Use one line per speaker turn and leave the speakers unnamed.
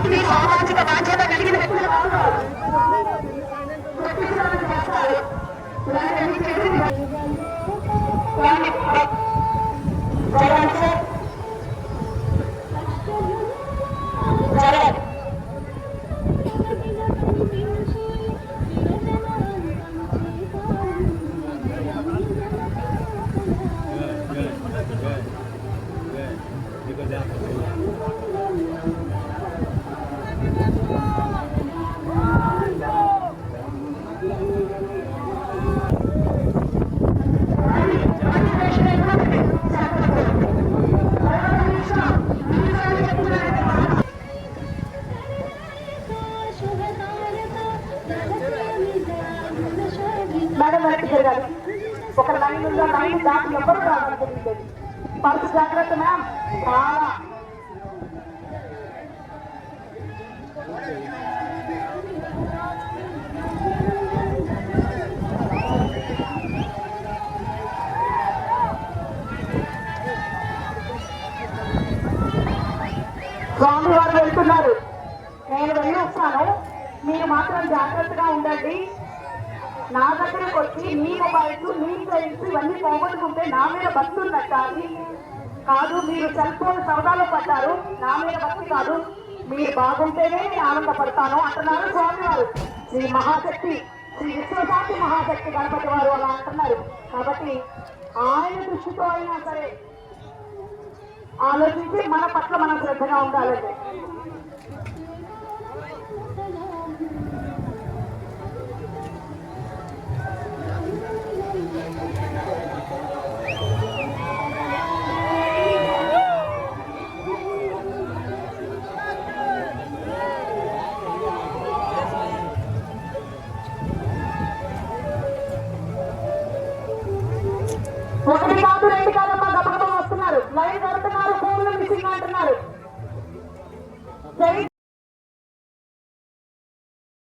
భక్తి సామాజిక బాధ్యత కలిగిన వ్యక్తులు కావాలి. మేడం వెనక్కి జరగాలి. ఒక లైన్ ఉందో లైన్ దాటి ఎవరు రావాలి తెలియదు. పర్సు జాగ్రత్త మ్యామ్. చాలా స్వామి వారు వెళ్తున్నారు. నేను వెళ్ళి వస్తాను, మీరు మాత్రం జాగ్రత్తగా ఉండండి. నా దగ్గరకు వచ్చి మీ మొబైల్స్ మీ ఫ్రెండ్స్ ఇవన్నీ పోగొట్టుకుంటే నా మీద భక్తి ఉన్నట్ట. అది కాదు, మీరు సెల్ ఫోన్ సరదాలో పడ్డారు, నా మీద భక్తి కాదు. మీరు బాగుంటేనే నేను ఆనందపడతాను అంటున్నారు స్వామి వారు. శ్రీ మహాశక్తి, శ్రీ విశ్వశాంతి మహాశక్తి గణపతి వారు అలా అంటున్నారు. కాబట్టి ఆయన దృష్టితో అయినా సరే ఆలోచించి మన పట్ల మనం శ్రద్ధగా ఉండాలండి. ఒకటి కాదు, రెండు కాదు.